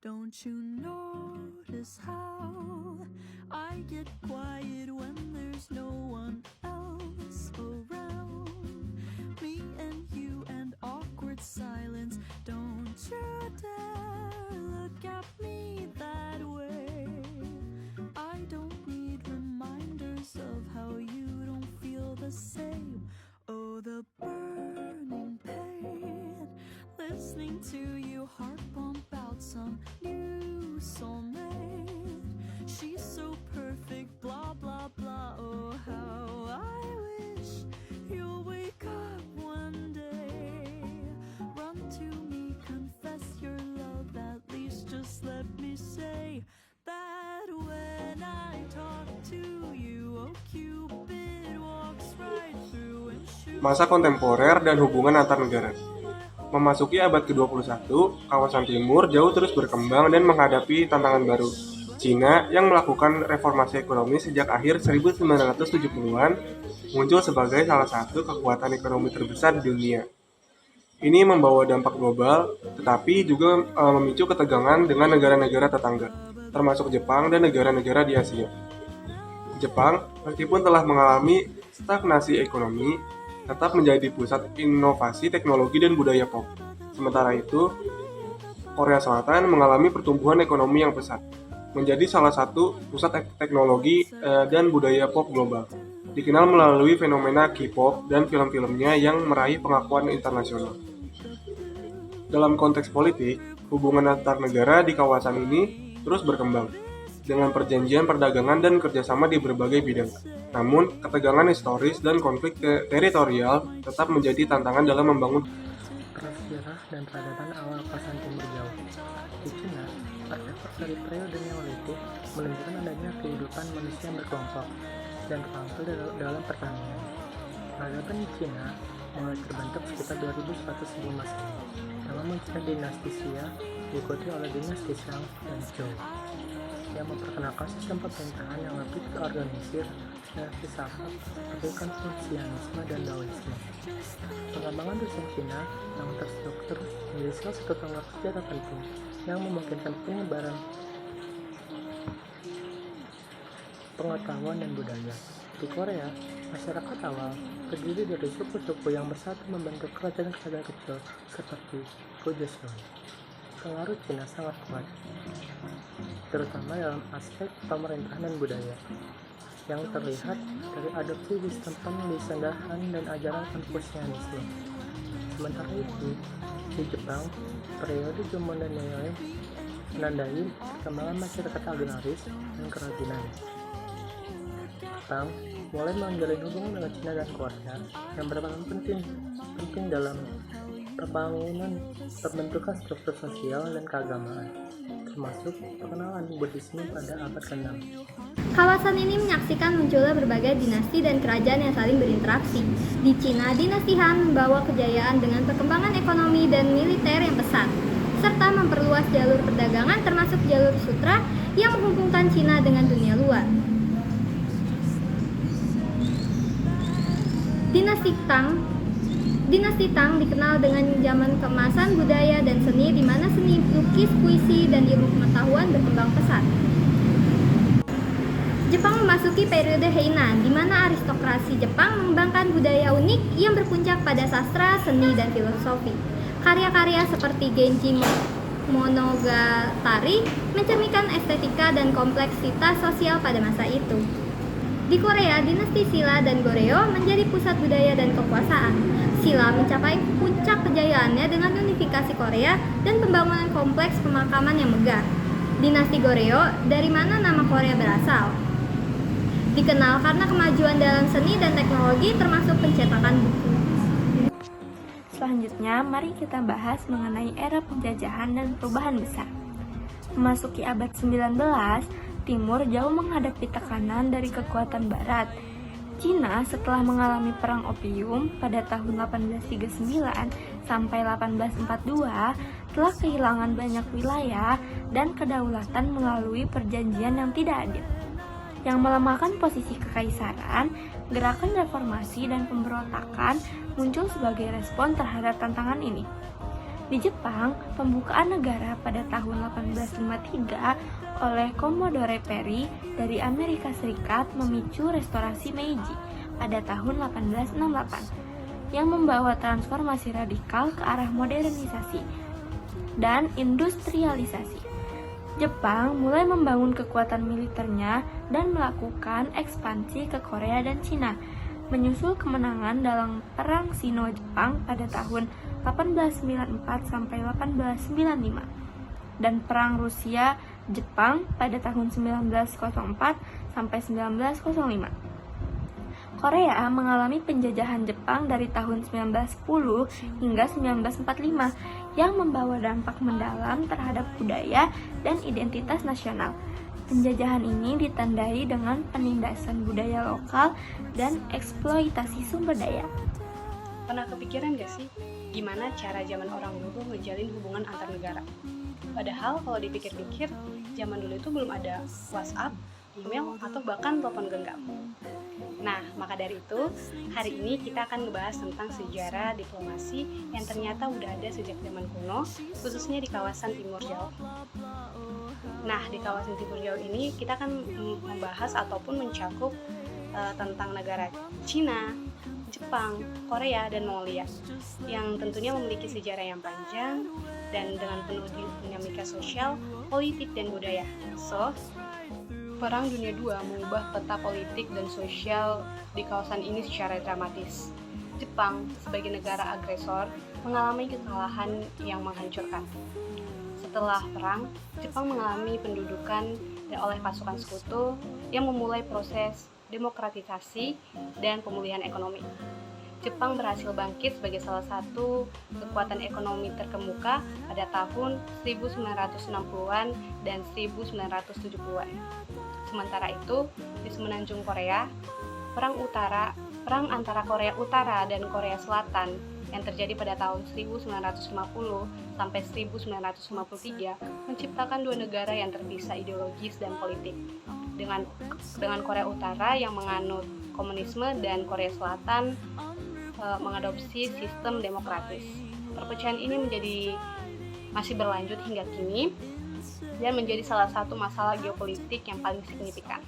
Don't you notice how I get quiet when there's no one else around? Me and you and awkward silence. Don't you dare look at me that way. I don't need reminders of how you don't feel the same. Oh, the burning pain, listening to you heart pump out some new soulmate. She's so perfect, blah blah blah. Oh, how I wish you'll wake up one day. Run to me, confess your love, at least just let me say that when I talk to you, oh Cupid walks right through and shoots. Masa kontemporer dan hubungan antar negara. Memasuki abad ke-21, kawasan timur jauh terus berkembang dan menghadapi tantangan baru. Cina yang melakukan reformasi ekonomi sejak akhir 1970-an muncul sebagai salah satu kekuatan ekonomi terbesar di dunia. Ini membawa dampak global, tetapi juga memicu ketegangan dengan negara-negara tetangga, termasuk Jepang dan negara-negara di Asia. Jepang, meskipun telah mengalami stagnasi ekonomi, tetap menjadi pusat inovasi teknologi dan budaya pop. Sementara itu, Korea Selatan mengalami pertumbuhan ekonomi yang pesat, menjadi salah satu pusat teknologi dan budaya pop global. Dikenal melalui fenomena K-pop dan film-filmnya yang meraih pengakuan internasional. Dalam konteks politik, hubungan antar negara di kawasan ini terus berkembang, dengan perjanjian perdagangan dan kerjasama di berbagai bidang. Namun, ketegangan historis dan konflik teritorial tetap menjadi tantangan dalam membangun Prasejarah dan peradaban awal kawasan timur jauh. Di Cina, artefak dari periode Neolitik menunjukkan adanya kehidupan manusia berkelompok dan terampil dalam pertanian. Peradaban di Cina mulai terbentuk sekitar 2100 sebelum Masehi, dengan munculnya dinasti Xia diikuti oleh dinasti Shang dan Zhou, yang memperkenalkan sistem pemerintahan yang lebih terorganisir dan filsafat seperti Konfusianisme dan Daoisme. Pengembangan dosen Cina yang terstruktur menjadi salah satu tonggak sejarah penting yang memungkinkan penyebaran pengetahuan dan budaya. Di Korea, masyarakat awal terdiri dari suku-suku yang bersatu membentuk kerajaan-kerajaan kecil seperti Gojoseon. Pengaruh Cina sangat kuat, terutama dalam aspek pemerintahan dan budaya, yang terlihat dari adopsi sistem pendidikan dan ajaran Konfusianisme. Sementara itu, di Jepang, periode Jomon dan Yayoi menandai perkembangan masyarakat agraris dan kerajinan. Jepang mulai menjalin hubungan dengan Cina dan Korea yang berperan penting dalam pembentukan struktur sosial dan keagamaan, termasuk perkenalan Buddhisme pada abad ke-6. Kawasan ini menyaksikan munculnya berbagai dinasti dan kerajaan yang saling berinteraksi. Di Cina, dinasti Han membawa kejayaan dengan perkembangan ekonomi dan militer yang pesat, serta memperluas jalur perdagangan termasuk jalur sutra yang menghubungkan Cina dengan dunia luar. Dinasti Tang dikenal dengan zaman keemasan budaya dan seni, di mana seni lukis, puisi, dan ilmu pengetahuan berkembang pesat. Jepang memasuki periode Heian, di mana aristokrasi Jepang mengembangkan budaya unik yang berpuncak pada sastra, seni, dan filosofi. Karya-karya seperti Genji Monogatari mencerminkan estetika dan kompleksitas sosial pada masa itu. Di Korea, dinasti Silla dan Goryeo menjadi pusat budaya dan kekuasaan. Silla mencapai puncak kejayaannya dengan unifikasi Korea dan pembangunan kompleks pemakaman yang megah. Dinasti Goryeo, dari mana nama Korea berasal, dikenal karena kemajuan dalam seni dan teknologi termasuk pencetakan buku. Selanjutnya, mari kita bahas mengenai era penjajahan dan perubahan besar. Memasuki abad 19, Timur jauh menghadapi tekanan dari kekuatan Barat. Cina setelah mengalami Perang Opium pada tahun 1839 sampai 1842 telah kehilangan banyak wilayah dan kedaulatan melalui perjanjian yang tidak adil, yang melemahkan posisi kekaisaran. Gerakan reformasi dan pemberontakan muncul sebagai respon terhadap tantangan ini. Di Jepang, pembukaan negara pada tahun 1853 oleh Commodore Perry dari Amerika Serikat memicu restorasi Meiji pada tahun 1868 yang membawa transformasi radikal ke arah modernisasi dan industrialisasi. Jepang mulai membangun kekuatan militernya dan melakukan ekspansi ke Korea dan Cina, menyusul kemenangan dalam Perang Sino-Jepang pada tahun 1894 sampai 1895 dan Perang Rusia-Jepang pada tahun 1904 sampai 1905. Korea mengalami penjajahan Jepang dari tahun 1910 hingga 1945 yang membawa dampak mendalam terhadap budaya dan identitas nasional. Penjajahan ini ditandai dengan penindasan budaya lokal dan eksploitasi sumber daya. Pernah kepikiran gak sih gimana cara zaman orang dulu ngejalin hubungan antar negara? Padahal kalau dipikir-pikir, zaman dulu itu belum ada WhatsApp, email, atau bahkan telepon genggam. Nah, maka dari itu, hari ini kita akan ngebahas tentang sejarah diplomasi yang ternyata udah ada sejak zaman kuno, khususnya di kawasan Timur Jauh. Nah, di kawasan Timur Jauh ini kita akan membahas ataupun mencakup tentang negara Cina, Jepang, Korea, dan Mongolia yang tentunya memiliki sejarah yang panjang dan dengan penuh dinamika sosial, politik, dan budaya. So, Perang Dunia II mengubah peta politik dan sosial di kawasan ini secara dramatis. Jepang, sebagai negara agresor, mengalami kekalahan yang menghancurkan. Setelah perang, Jepang mengalami pendudukan oleh pasukan sekutu yang memulai proses demokratisasi dan pemulihan ekonomi. Jepang berhasil bangkit sebagai salah satu kekuatan ekonomi terkemuka pada tahun 1960-an dan 1970-an. Sementara itu, di semenanjung Korea, perang antara Korea Utara dan Korea Selatan yang terjadi pada tahun 1950 sampai 1953 menciptakan dua negara yang terpisah ideologis dan politik. Dengan Korea Utara yang menganut komunisme dan Korea Selatan mengadopsi sistem demokratis. Perpecahan ini masih berlanjut hingga kini dan menjadi salah satu masalah geopolitik yang paling signifikan.